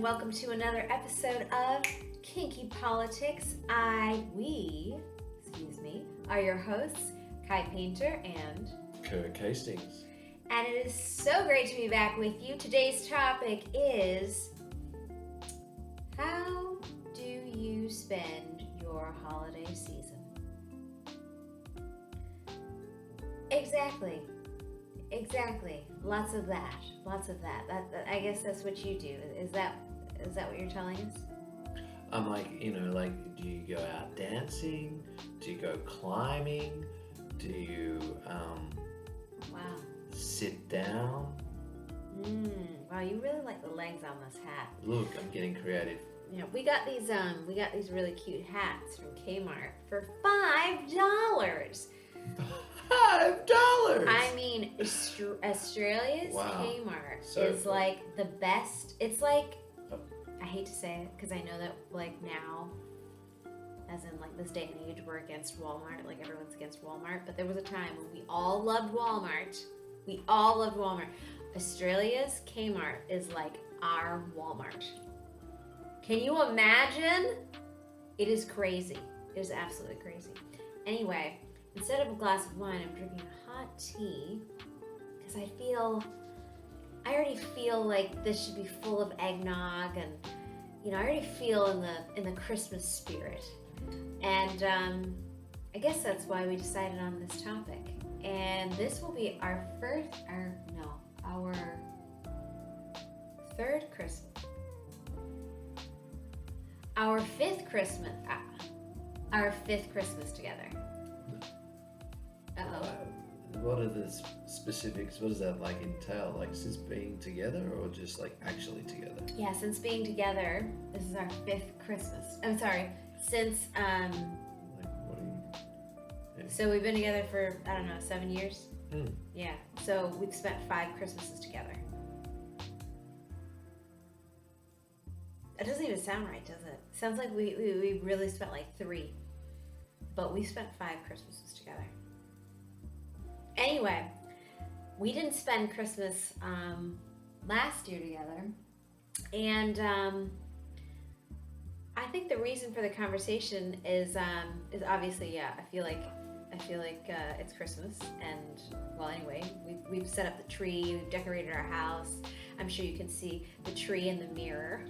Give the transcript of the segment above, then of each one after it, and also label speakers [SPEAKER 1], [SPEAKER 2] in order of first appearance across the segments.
[SPEAKER 1] welcome to another episode of Kinky Politics. We are your hosts, Kai Painter and
[SPEAKER 2] Kirk Kai.
[SPEAKER 1] And it is so great to be back with you. Today's topic is, how do you spend your holiday season? Exactly. Lots of that. That I guess that's what you do. Is that what you're telling us?
[SPEAKER 2] I'm like, do you go out dancing? Do you go climbing? Do you
[SPEAKER 1] Wow.
[SPEAKER 2] sit down?
[SPEAKER 1] Wow, you really like the legs on this hat.
[SPEAKER 2] Look, I'm getting creative.
[SPEAKER 1] You know, we got these really cute hats from Kmart for $5.
[SPEAKER 2] $5.
[SPEAKER 1] I mean, Australia's Kmart is cool. Like the best. It's like, I hate to say it because I know that like now, as in like this day and age, we're against Walmart. Like everyone's against Walmart. But there was a time when we all loved Walmart. Australia's Kmart is like our Walmart. Can you imagine? It is crazy. It is absolutely crazy. Anyway, instead of a glass of wine, I'm drinking a hot tea because I already feel like this should be full of eggnog, and I already feel in the Christmas spirit. And I guess that's why we decided on this topic. And this will be our third Christmas. Our fifth Christmas together. Uh-oh.
[SPEAKER 2] What are the specifics? What does that like entail? Like since being together or just like actually together?
[SPEAKER 1] Yeah, since being together, this is our fifth Christmas. I'm sorry, since
[SPEAKER 2] Like what are you? Yeah.
[SPEAKER 1] So we've been together for 7 years.
[SPEAKER 2] Yeah.
[SPEAKER 1] So we've spent 5 Christmases together. It doesn't even sound right, does it? Sounds like we really spent like 3, but we spent 5 Christmases together. Anyway, we didn't spend Christmas last year together, and I think the reason for the conversation is obviously, I feel like it's Christmas, and well, anyway, we've set up the tree, we've decorated our house. I'm sure you can see the tree in the mirror,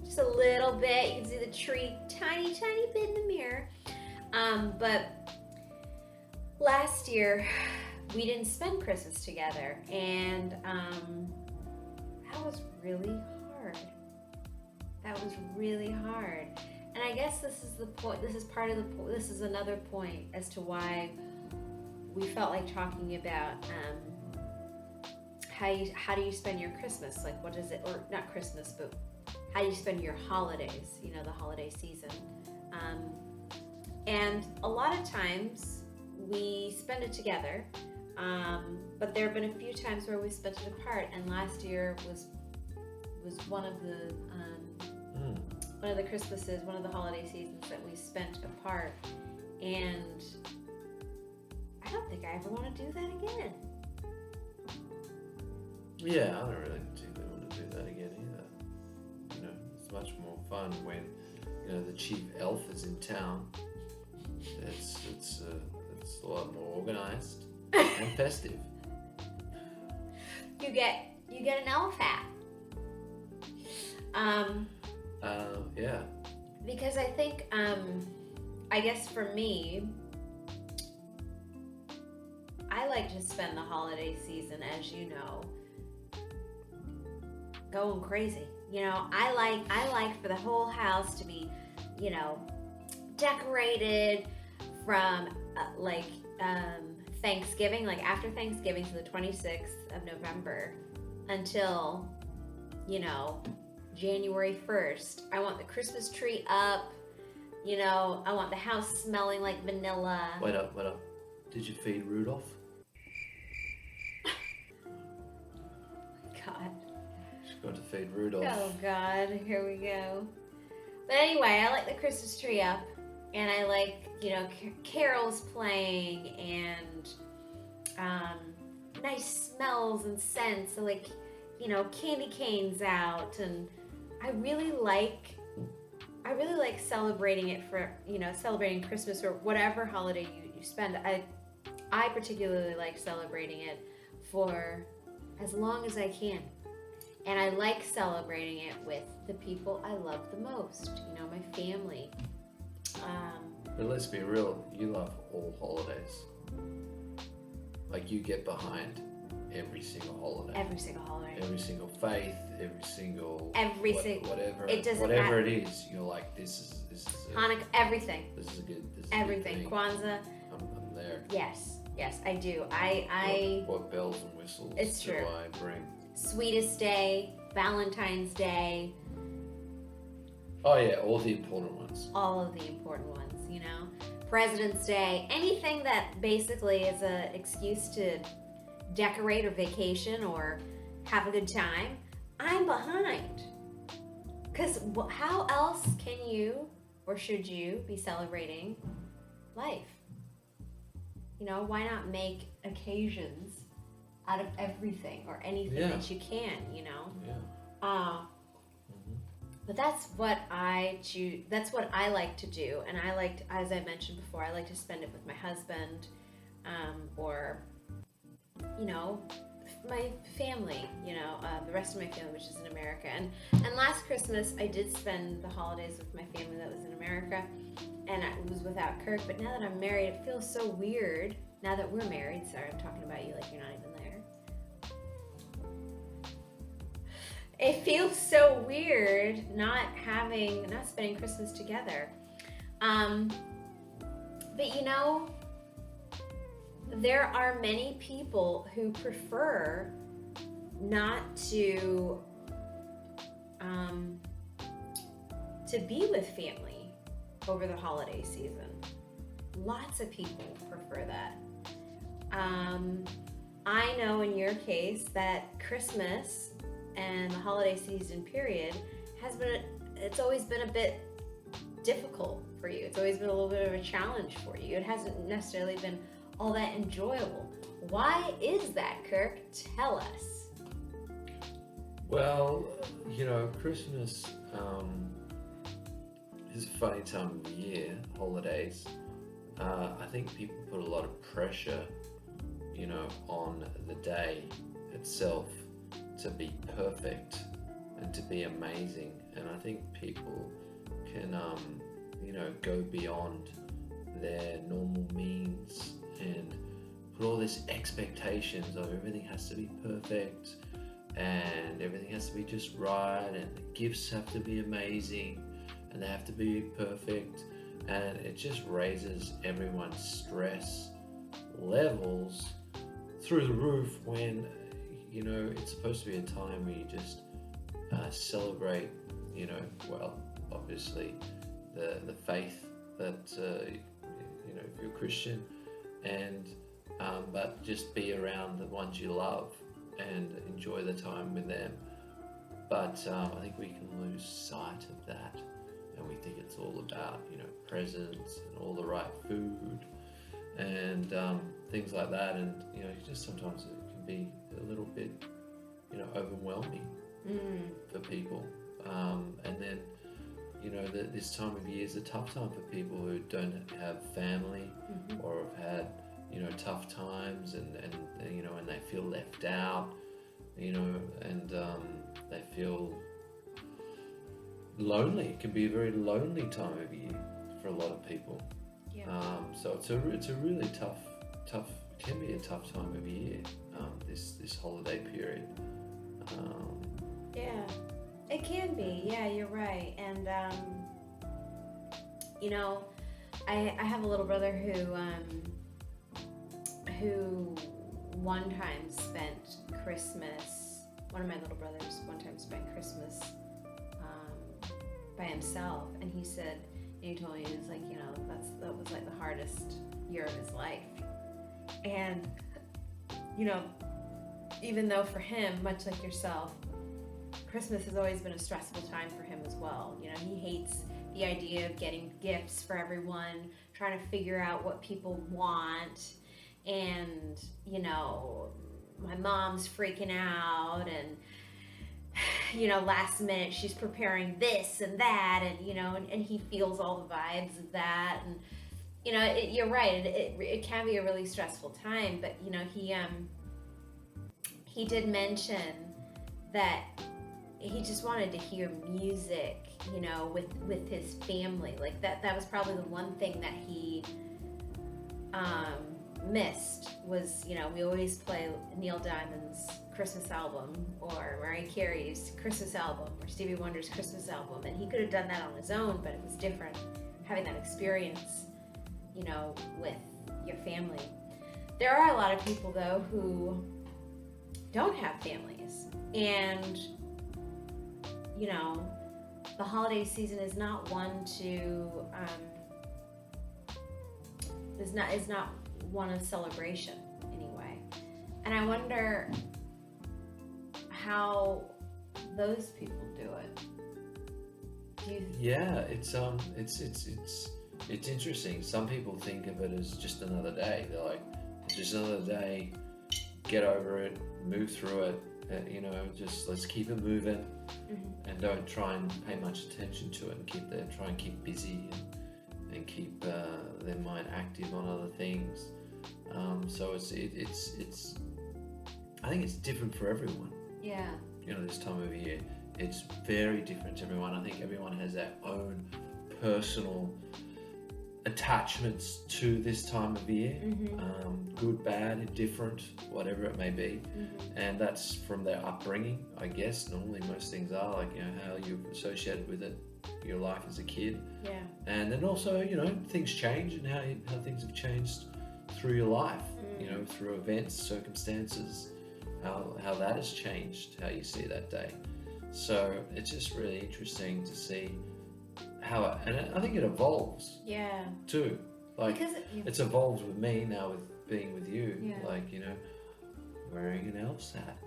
[SPEAKER 1] just a little bit. You can see the tree, tiny bit in the mirror. But last year, we didn't spend Christmas together, and that was really hard. And I guess this is the point. This is another point as to why we felt like talking about how do you spend your Christmas? Like, what is it, or not Christmas, but how do you spend your holidays? The holiday season. And a lot of times we spend it together. But there have been a few times where we spent it apart, and last year was one of the Christmases, one of the holiday seasons that we spent apart, and I don't think I ever want to do that again.
[SPEAKER 2] Yeah, I don't really want to do that again either. It's much more fun when the chief elf is in town. It's a lot more organized and festive.
[SPEAKER 1] You get an elf hat.
[SPEAKER 2] Yeah.
[SPEAKER 1] Because I think, I guess for me, I like to spend the holiday season, as you know, going crazy. I like for the whole house to be, decorated from Thanksgiving, like after Thanksgiving, so the 26th of November until, January 1st. I want the Christmas tree up, I want the house smelling like vanilla.
[SPEAKER 2] Wait up. Did you feed Rudolph?
[SPEAKER 1] God.
[SPEAKER 2] She's got to feed Rudolph.
[SPEAKER 1] Oh God, here we go. But anyway, I like the Christmas tree up, and I like, carols playing, and nice smells and scents, so like, candy canes out, and I really like celebrating it for, celebrating Christmas or whatever holiday you spend. I particularly like celebrating it for as long as I can. And I like celebrating it with the people I love the most, my family.
[SPEAKER 2] But let's be real, you love all holidays. Like, you get behind every single holiday.
[SPEAKER 1] Every single holiday.
[SPEAKER 2] Every single faith, every single whatever
[SPEAKER 1] it doesn't
[SPEAKER 2] whatever it is, you're like, this is
[SPEAKER 1] Hanukkah, everything.
[SPEAKER 2] This is a good
[SPEAKER 1] Everything.
[SPEAKER 2] Good thing.
[SPEAKER 1] Kwanzaa.
[SPEAKER 2] I'm there.
[SPEAKER 1] Yes, I do.
[SPEAKER 2] What bells and whistles
[SPEAKER 1] It's
[SPEAKER 2] do
[SPEAKER 1] true.
[SPEAKER 2] I bring?
[SPEAKER 1] Sweetest Day, Valentine's Day.
[SPEAKER 2] Oh yeah, all the important ones.
[SPEAKER 1] All of the important ones, President's Day, anything that basically is an excuse to decorate or vacation or have a good time, I'm behind. Because how else can you or should you be celebrating life? Why not make occasions out of everything or anything that you can,
[SPEAKER 2] Yeah.
[SPEAKER 1] But that's what I choose. That's what I like to do, and I like, as I mentioned before, I like to spend it with my husband, or my family. The rest of my family, which is in America. And last Christmas, I did spend the holidays with my family that was in America, and I was without Kirk. But now that I'm married, it feels so weird. Now that we're married, sorry, I'm talking about you like you're not even there. It feels so weird not spending Christmas together. But there are many people who prefer not to be with family over the holiday season. Lots of people prefer that. I know in your case that Christmas and the holiday season period it's always been a bit difficult for you. It's always been a little bit of a challenge for you. It hasn't necessarily been all that enjoyable. Why is that, Kirk? Tell us.
[SPEAKER 2] Well, Christmas is a funny time of the year, holidays. I think people put a lot of pressure, on the day itself to be perfect and to be amazing. And I think people can, go beyond their normal means and put all these expectations of everything has to be perfect and everything has to be just right and the gifts have to be amazing and they have to be perfect, and it just raises everyone's stress levels through the roof when it's supposed to be a time where you just celebrate, obviously the faith that if you're Christian, and but just be around the ones you love and enjoy the time with them. But I think we can lose sight of that, and we think it's all about presents and all the right food and things like that, and just sometimes it can be a little bit overwhelming for people, and then this time of year is a tough time for people who don't have family or have had tough times, and they feel left out, and they feel lonely. It can be a very lonely time of year for a lot of people.
[SPEAKER 1] Yeah.
[SPEAKER 2] So it's a really tough. It can be a tough time of year. This holiday period.
[SPEAKER 1] Yeah, it can be. Yeah, you're right. And I have a little brother who one time spent Christmas. One of my little brothers one time spent Christmas by himself, and he said, and he told me, he was like, that was like the hardest year of his life. And even though for him, much like yourself, Christmas has always been a stressful time for him as well. He hates the idea of getting gifts for everyone, trying to figure out what people want, and my mom's freaking out, and last minute she's preparing this and that, and and he feels all the vibes of that, and you're right. It can be a really stressful time, but he did mention that he just wanted to hear music, with his family. Like that was probably the one thing that he missed was, we always play Neil Diamond's Christmas album or Mariah Carey's Christmas album or Stevie Wonder's Christmas album, and he could have done that on his own, but it was different having that experience, with your family. There are a lot of people though who don't have families, and the holiday season is not one to is not one of celebration anyway. And I wonder how those people do it.
[SPEAKER 2] Yeah, it's interesting. Some people think of it as just another day. They're like, it's just another day, get over it, move through it, just let's keep it moving, and don't try and pay much attention to it, and try and keep busy and keep their mind active on other things. So it's I think it's different for everyone.
[SPEAKER 1] Yeah.
[SPEAKER 2] This time of year, it's very different to everyone. I think everyone has their own personal attachments to this time of year, good, bad, indifferent, whatever it may be, and that's from their upbringing, I guess. Normally most things are like, how you've associated with it, your life as a kid, and then also things change, and how things have changed through your life, through events, circumstances, how that has changed how you see that day. So it's just really interesting to see how and I think it evolves.
[SPEAKER 1] Yeah.
[SPEAKER 2] Too. Like it's evolved with me now with being with you.
[SPEAKER 1] Yeah.
[SPEAKER 2] Like, wearing an elf's hat.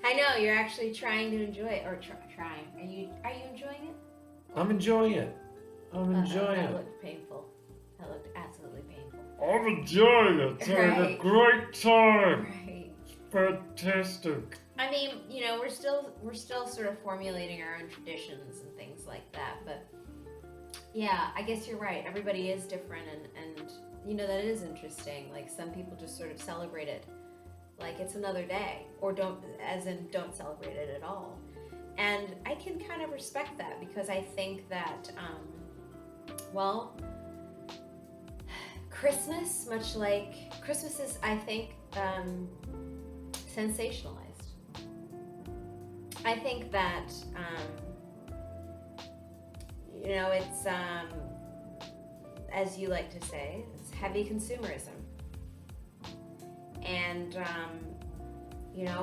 [SPEAKER 1] I know you're actually trying to enjoy it, or trying. Are you enjoying it?
[SPEAKER 2] I'm enjoying it.
[SPEAKER 1] That looked painful. That looked absolutely painful.
[SPEAKER 2] I'm enjoying it. It's having a great time.
[SPEAKER 1] Right.
[SPEAKER 2] It's fantastic.
[SPEAKER 1] I mean, we're still sort of formulating our own traditions and things like that, but yeah, I guess you're right. Everybody is different, and that is interesting. Like some people just sort of celebrate it like it's another day, or don't celebrate it at all. And I can kind of respect that, because I think that Christmas, much like Christmas is, I think, sensationalized. I think that, it's, as you like to say, it's heavy consumerism. And,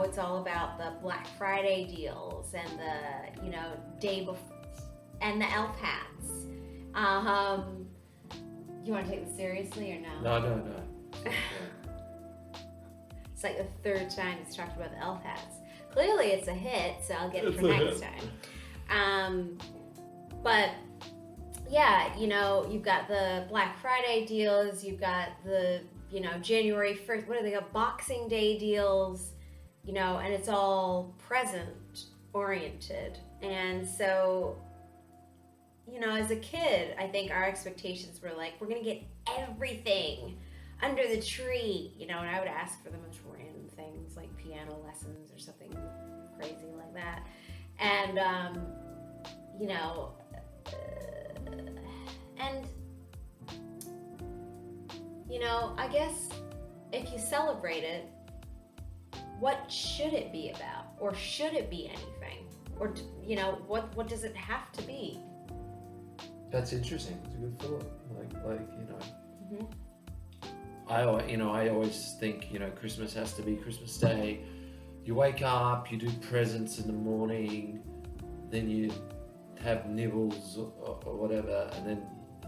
[SPEAKER 1] it's all about the Black Friday deals and the, day before, and the elf hats. You want to take this seriously or no?
[SPEAKER 2] No.
[SPEAKER 1] It's like the third time he's talked about the elf hats. Clearly it's a hit, so I'll get it for next time. But yeah, you've got the Black Friday deals, you've got the, January 1st, what do they got? Boxing Day deals, and it's all present oriented. And so, as a kid, I think our expectations were like, we're going to get everything under the tree, and I would ask for the most random things like piano lessons or something crazy like that. And, I guess if you celebrate it, what should it be about? Or should it be anything? Or, what does it have to be?
[SPEAKER 2] That's interesting. It's a good thought. I always think, Christmas has to be Christmas Day. You wake up, you do presents in the morning, then you have nibbles or whatever, and then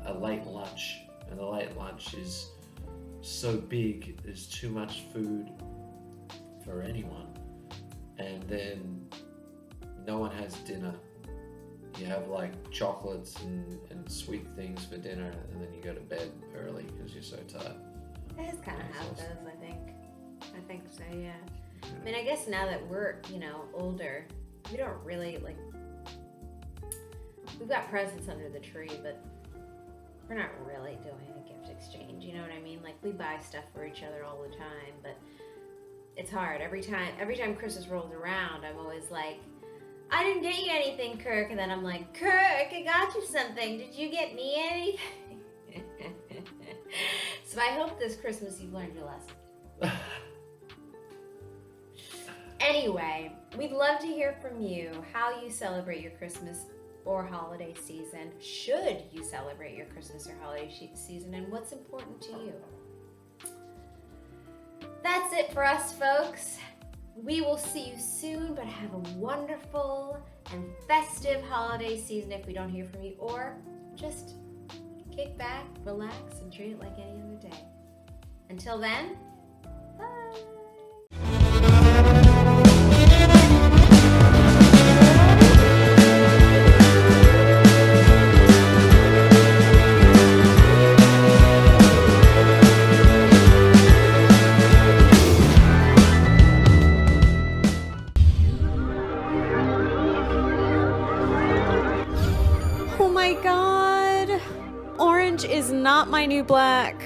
[SPEAKER 2] a late lunch. And the late lunch is so big, there's too much food for anyone. And then no one has dinner. You have like chocolates and sweet things for dinner, and then you go to bed early because you're so tired.
[SPEAKER 1] That is kind of how it goes, I think. I think so, yeah. I mean, I guess now that we're, older, We don't really, like, we've got presents under the tree, but we're not really doing a gift exchange, you know what I mean? Like, we buy stuff for each other all the time, but it's hard. Every time Christmas rolls around, I'm always like, I didn't get you anything, Kirk. And then I'm like, Kirk, I got you something. Did you get me anything? So I hope this Christmas you've learned your lesson. Anyway, we'd love to hear from you how you celebrate your Christmas or holiday season. Should you celebrate your Christmas or holiday season, and what's important to you? That's it for us, folks. We will see you soon, but have a wonderful and festive holiday season if we don't hear from you, or just kick back, relax, and treat it like any other day. Until then, bye.
[SPEAKER 3] Oh my god! Orange is not my new black.